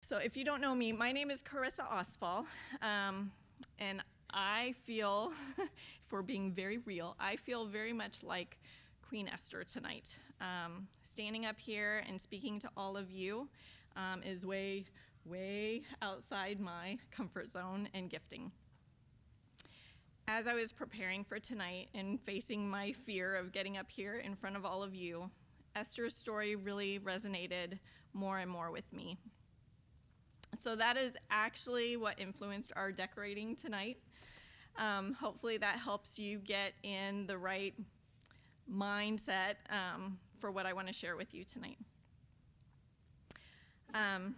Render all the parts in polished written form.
So if you don't know me, my name is Charisa Ausfahl, and I feel, if we're being very real, I feel very much like Queen Esther tonight. Standing up here and speaking to all of you is way, way outside my comfort zone and gifting. As I was preparing for tonight and facing my fear of getting up here in front of all of you, Esther's story really resonated more and more with me. So that is actually what influenced our decorating tonight. Hopefully that helps you get in the right mindset for what I want to share with you tonight. And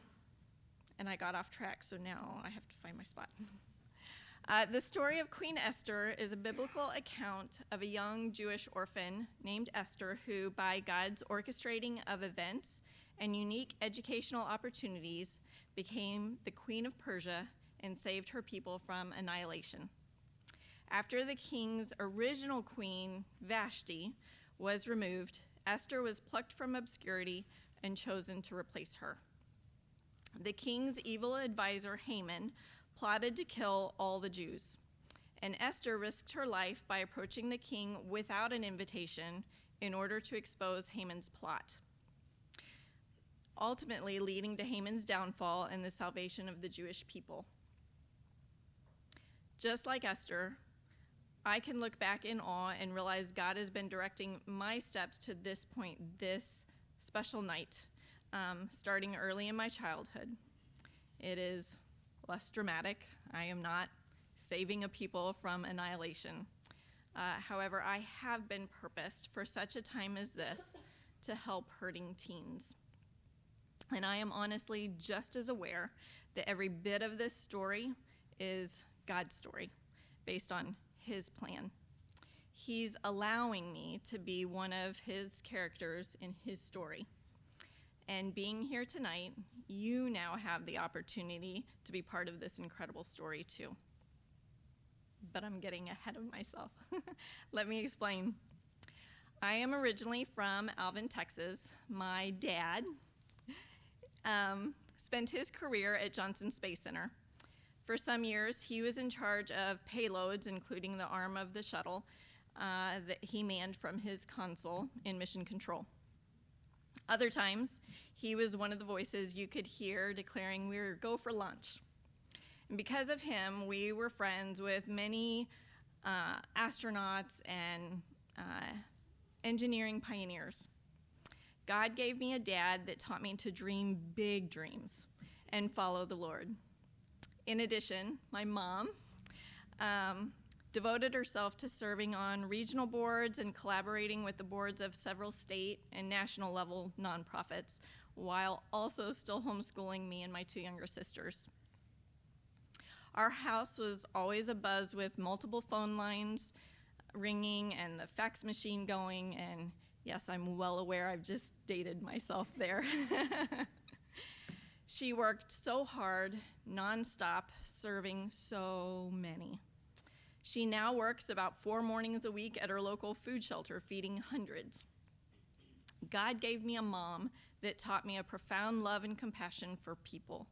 I got off track, so now I have to find my spot. The story of Queen Esther is a biblical account of a young Jewish orphan named Esther who, by God's orchestrating of events and unique educational opportunities, became the queen of Persia and saved her people from annihilation. After the king's original queen, Vashti, was removed, Esther was plucked from obscurity and chosen to replace her. The king's evil advisor, Haman, plotted to kill all the Jews, and Esther risked her life by approaching the king without an invitation in order to expose Haman's plot, ultimately leading to Haman's downfall and the salvation of the Jewish people. Just like Esther, I can look back in awe and realize God has been directing my steps to this point, this special night, starting early in my childhood. It is less dramatic. I am not saving a people from annihilation. However, I have been purposed for such a time as this to help hurting teens. And I am honestly just as aware that every bit of this story is God's story, based on his plan. He's allowing me to be one of his characters in his story. And being here tonight, you now have the opportunity to be part of this incredible story too. But I'm getting ahead of myself. Let me explain. I am originally from Alvin, Texas. My dad spent his career at Johnson Space Center. For some years, he was in charge of payloads, including the arm of the shuttle that he manned from his console in mission control. Other times, he was one of the voices you could hear declaring we were go for lunch. And because of him, we were friends with many astronauts and engineering pioneers. God gave me a dad that taught me to dream big dreams and follow the Lord. In addition, my mom devoted herself to serving on regional boards and collaborating with the boards of several state and national level nonprofits, while also still homeschooling me and my two younger sisters. Our house was always abuzz with multiple phone lines ringing and the fax machine going, and yes, I'm well aware I've just dated myself there. She worked so hard, nonstop, serving so many. She now works about 4 mornings a week at her local food shelter, feeding hundreds. God gave me a mom that taught me a profound love and compassion for people.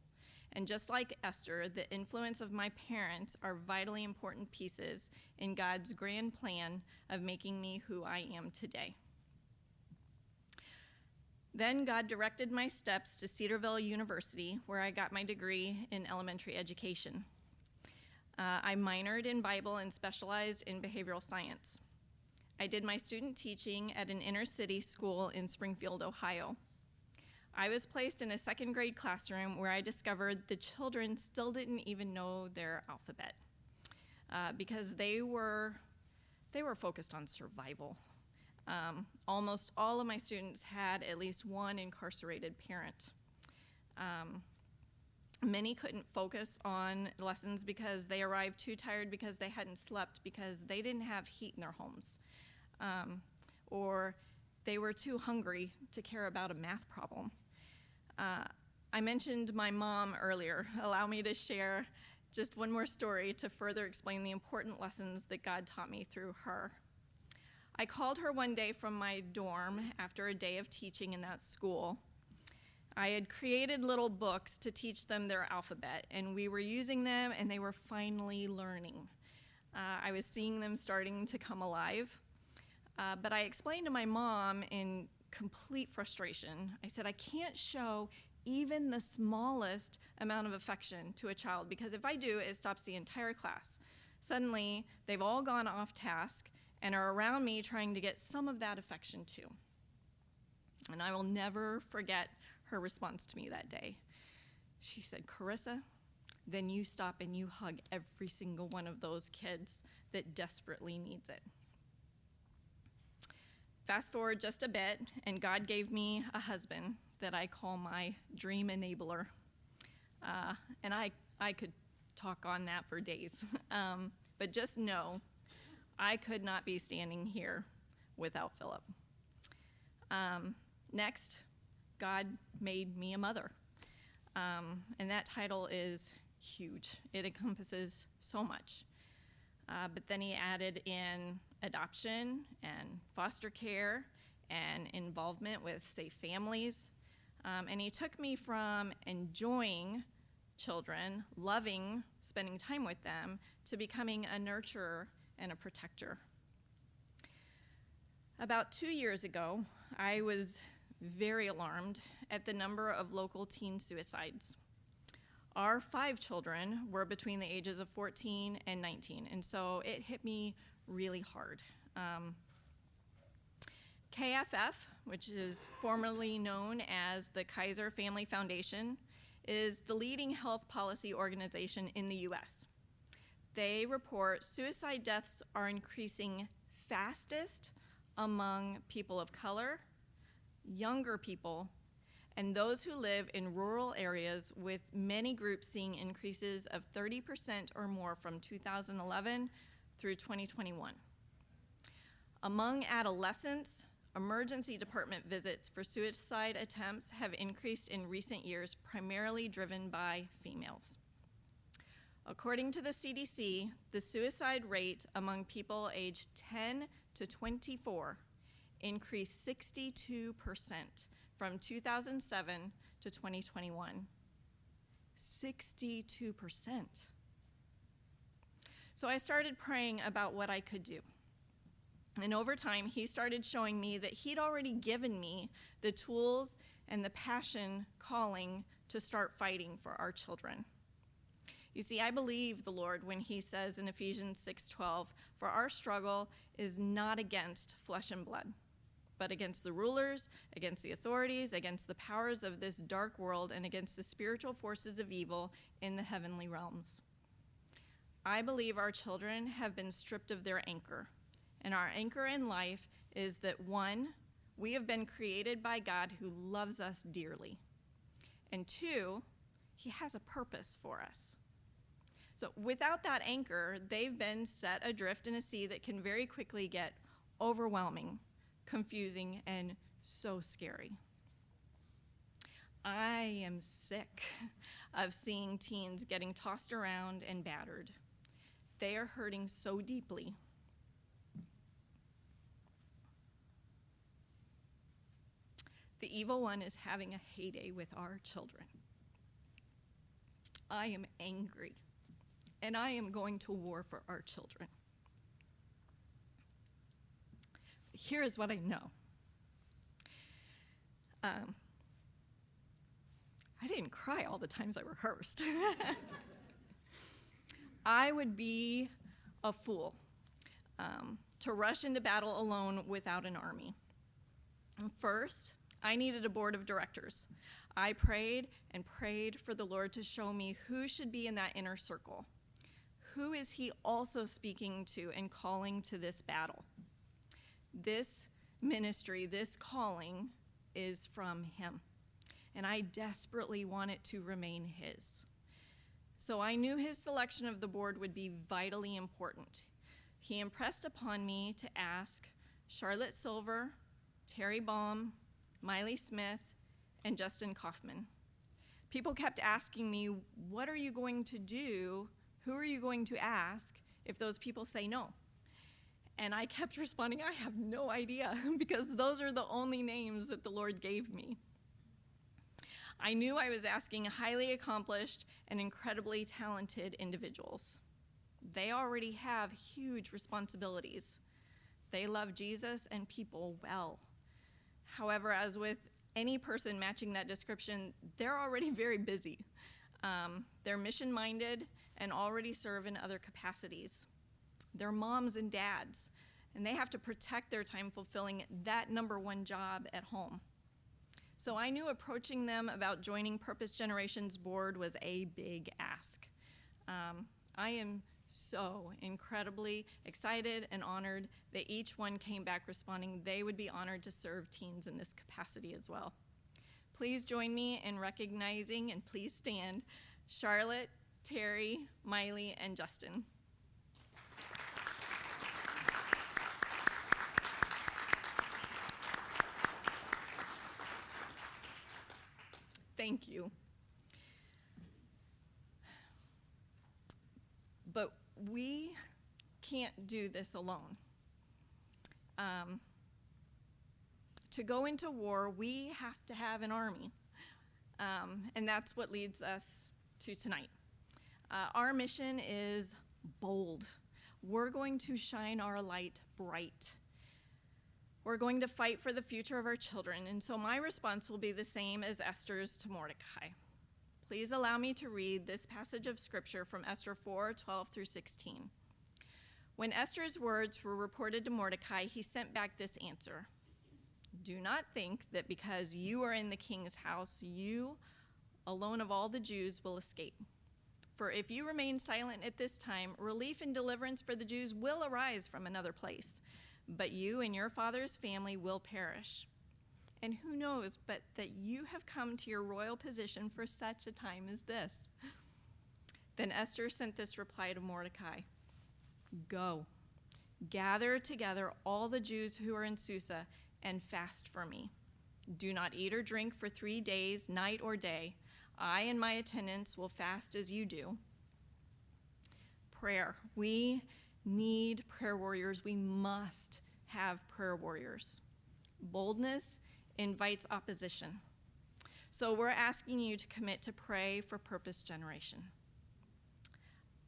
And just like Esther, the influence of my parents are vitally important pieces in God's grand plan of making me who I am today. Then God directed my steps to Cedarville University, where I got my degree in elementary education. I minored in Bible and specialized in behavioral science. I did my student teaching at an inner city school in Springfield, Ohio. I was placed in a second grade classroom where I discovered the children still didn't even know their alphabet because they were focused on survival. Almost all of my students had at least one incarcerated parent. Many couldn't focus on lessons because they arrived too tired because they hadn't slept because they didn't have heat in their homes. Or they were too hungry to care about a math problem. I mentioned my mom earlier. Allow me to share just one more story to further explain the important lessons that God taught me through her. I called her one day from my dorm after a day of teaching in that school. I had created little books to teach them their alphabet, and we were using them, and they were finally learning. I was seeing them starting to come alive, but I explained to my mom in complete frustration. I said, I can't show even the smallest amount of affection to a child, because if I do, it stops the entire class. Suddenly, they've all gone off task and are around me trying to get some of that affection too. And I will never forget her response to me that day. She said, Charisa, then you stop and you hug every single one of those kids that desperately needs it. Fast forward just a bit, and God gave me a husband that I call my dream enabler. And I could talk on that for days. But just know, I could not be standing here without Philip. Next, God made me a mother. And that title is huge. It encompasses so much. But then he added in adoption and foster care and involvement with safe families. And he took me from enjoying children, loving spending time with them, to becoming a nurturer and a protector. About 2 years ago, I was very alarmed at the number of local teen suicides. Our 5 children were between the ages of 14 and 19, and so it hit me really hard. KFF, which is formerly known as the Kaiser Family Foundation, is the leading health policy organization in the U.S. They report suicide deaths are increasing fastest among people of color, younger people, and those who live in rural areas, with many groups seeing increases of 30% or more from 2011 through 2021. Among adolescents, emergency department visits for suicide attempts have increased in recent years, primarily driven by females. According to the CDC, the suicide rate among people aged 10 to 24 increased 62% from 2007 to 2021. 62%. So I started praying about what I could do. And over time, he started showing me that he'd already given me the tools and the passion calling to start fighting for our children. You see, I believe the Lord when he says in Ephesians 6:12, for our struggle is not against flesh and blood, but against the rulers, against the authorities, against the powers of this dark world, and against the spiritual forces of evil in the heavenly realms. I believe our children have been stripped of their anchor. And our anchor in life is that, 1, we have been created by God who loves us dearly. And 2, he has a purpose for us. So without that anchor, they've been set adrift in a sea that can very quickly get overwhelming, confusing, and so scary. I am sick of seeing teens getting tossed around and battered. They are hurting so deeply. The evil one is having a heyday with our children. I am angry, and I am going to war for our children. Here is what I know. I didn't cry all the times I rehearsed. I would be a fool to rush into battle alone without an army. First, I needed a board of directors. I prayed and prayed for the Lord to show me who should be in that inner circle. Who is he also speaking to and calling to this battle? This ministry, this calling is from him, and I desperately want it to remain his. So I knew his selection of the board would be vitally important. He impressed upon me to ask Charlotte Silver, Terry Baum, Miley Smith, and Justin Kaufman. People kept asking me, what are you going to do? Who are you going to ask if those people say no? And I kept responding, I have no idea, because those are the only names that the Lord gave me. I knew I was asking highly accomplished and incredibly talented individuals. They already have huge responsibilities. They love Jesus and people well. However, as with any person matching that description, they're already very busy. They're mission-minded and already serve in other capacities. They're moms and dads, and they have to protect their time fulfilling that number one job at home. So I knew approaching them about joining Purpose Generation's board was a big ask. I am so incredibly excited and honored that each one came back responding they would be honored to serve teens in this capacity as well. Please join me in recognizing, and please stand, Charlotte, Terry, Miley, and Justin. Thank you. But we can't do this alone. To go into war, we have to have an army. And that's what leads us to tonight. Our mission is bold. We're going to shine our light bright. We're going to fight for the future of our children, and so my response will be the same as Esther's to Mordecai. Please allow me to read this passage of scripture from Esther 4:12 through 16. When Esther's words were reported to Mordecai, he sent back this answer. Do not think that because you are in the king's house, you alone of all the Jews will escape. For if you remain silent at this time, relief and deliverance for the Jews will arise from another place, but you and your father's family will perish. And who knows but that you have come to your royal position for such a time as this. Then Esther sent this reply to Mordecai. Go, gather together all the Jews who are in Susa and fast for me. Do not eat or drink for 3 days, night or day. I and my attendants will fast as you do. Prayer. We need prayer warriors. We must have prayer warriors. Boldness invites opposition. So we're asking you to commit to pray for Purpose Generation.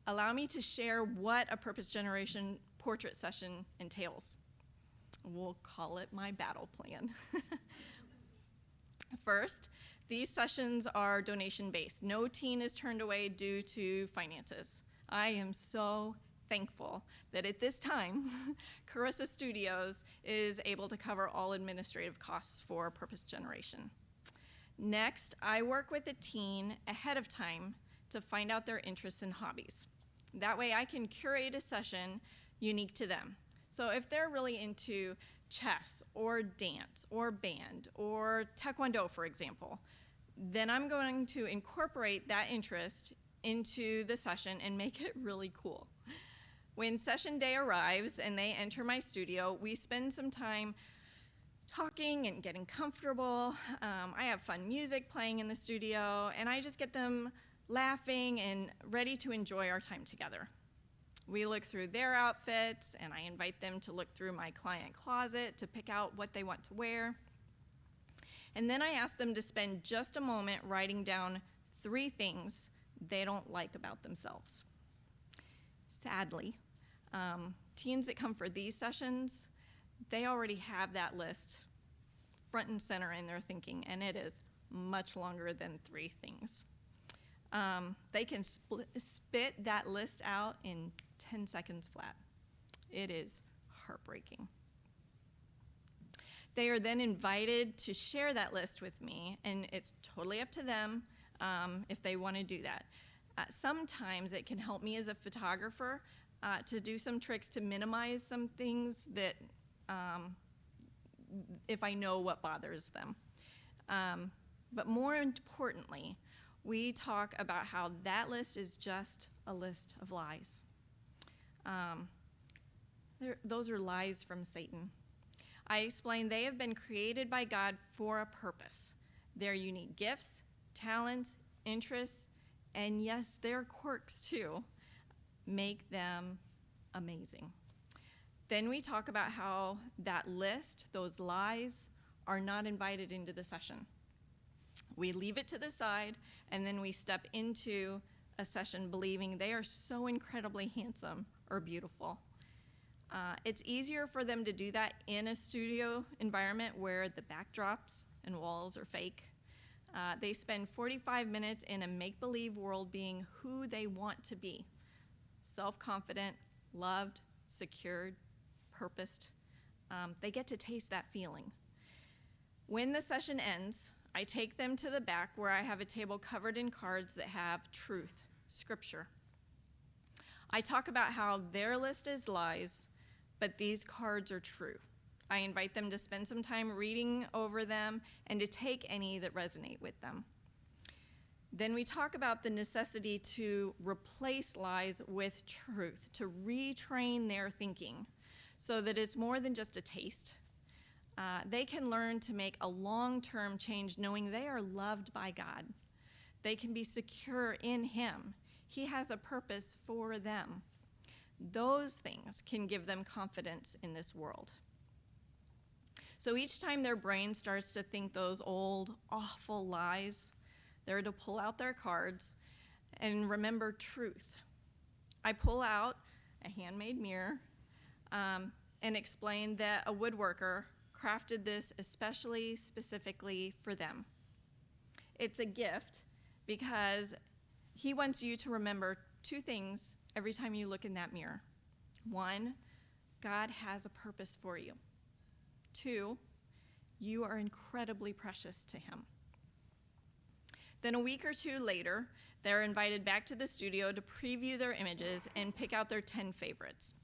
Allow me to share what a Purpose Generation portrait session entails. We'll call it my battle plan. First, these sessions are donation-based. No teen is turned away due to finances. I am so thankful that at this time, Charisa Studios is able to cover all administrative costs for Purpose Generation. Next, I work with a teen ahead of time to find out their interests and hobbies. That way I can curate a session unique to them. So if they're really into chess or dance or band or taekwondo, for example, then I'm going to incorporate that interest into the session and make it really cool. When session day arrives and they enter my studio, we spend some time talking and getting comfortable. I have fun music playing in the studio, and I just get them laughing and ready to enjoy our time together. We look through their outfits, and I invite them to look through my client closet to pick out what they want to wear. And then I ask them to spend just a moment writing down 3 things they don't like about themselves. Sadly, teens that come for these sessions, they already have that list front and center in their thinking, and it is much longer than 3 things. They can spit that list out in 10 seconds flat. It is heartbreaking. They are then invited to share that list with me, and it's totally up to them if they want to do that. Sometimes it can help me as a photographer to do some tricks to minimize some things that if I know what bothers them. But more importantly, we talk about how that list is just a list of lies. Those are lies from Satan. I explain they have been created by God for a purpose. Their unique gifts, talents, interests, and yes, their quirks too, make them amazing. Then we talk about how that list, those lies, are not invited into the session. We leave it to the side, and then we step into a session believing they are so incredibly handsome or beautiful. It's easier for them to do that in a studio environment where the backdrops and walls are fake. They spend 45 minutes in a make-believe world being who they want to be: self-confident, loved, secured, purposed. They get to taste that feeling. When the session ends, I take them to the back where I have a table covered in cards that have truth, scripture. I talk about how their list is lies, but these cards are true. I invite them to spend some time reading over them and to take any that resonate with them. Then we talk about the necessity to replace lies with truth, to retrain their thinking so that it's more than just a taste. They can learn to make a long-term change knowing they are loved by God. They can be secure in Him. He has a purpose for them. Those things can give them confidence in this world. So each time their brain starts to think those old, awful lies, they're to pull out their cards and remember truth. I pull out a handmade mirror and explain that a woodworker crafted this especially specifically for them. It's a gift because he wants you to remember two things every time you look in that mirror. One, God has a purpose for you. Two, you are incredibly precious to Him. Then a week or two later, they're invited back to the studio to preview their images and pick out their 10 favorites.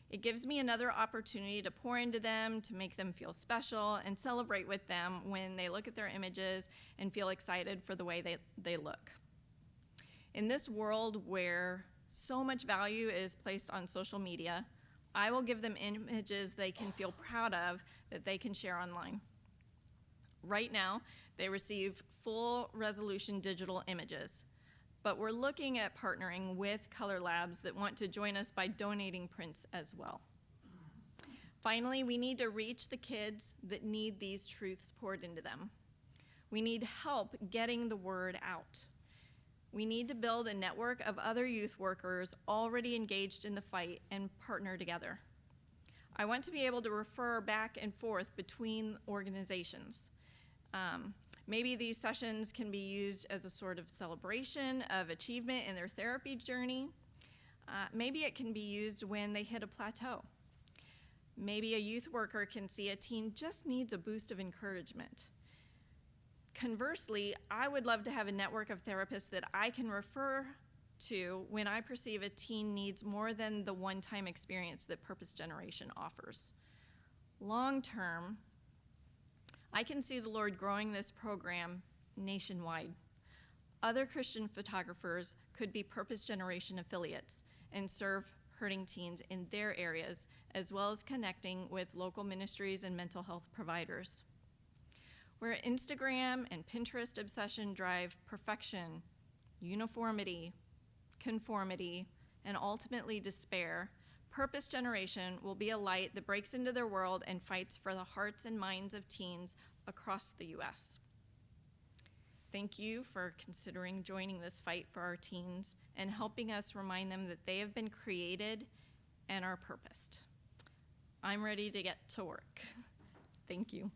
It gives me another opportunity to pour into them, to make them feel special, and celebrate with them when they look at their images and feel excited for the way they look. In this world where so much value is placed on social media, I will give them images they can feel proud of that they can share online. Right now, they receive full resolution digital images, but we're looking at partnering with Color Labs that want to join us by donating prints as well. Finally, we need to reach the kids that need these truths poured into them. We need help getting the word out. We need to build a network of other youth workers already engaged in the fight and partner together. I want to be able to refer back and forth between organizations. Maybe these sessions can be used as a sort of celebration of achievement in their therapy journey. Maybe it can be used when they hit a plateau. Maybe a youth worker can see a teen just needs a boost of encouragement. Conversely, I would love to have a network of therapists that I can refer to when I perceive a teen needs more than the one-time experience that Purpose Generation offers. Long term, I can see the Lord growing this program nationwide. Other Christian photographers could be Purpose Generation affiliates and serve hurting teens in their areas, as well as connecting with local ministries and mental health providers. Where Instagram and Pinterest obsession drive perfection, uniformity, conformity, and ultimately despair, Purpose Generation will be a light that breaks into their world and fights for the hearts and minds of teens across the U.S. Thank you for considering joining this fight for our teens and helping us remind them that they have been created and are purposed. I'm ready to get to work. Thank you.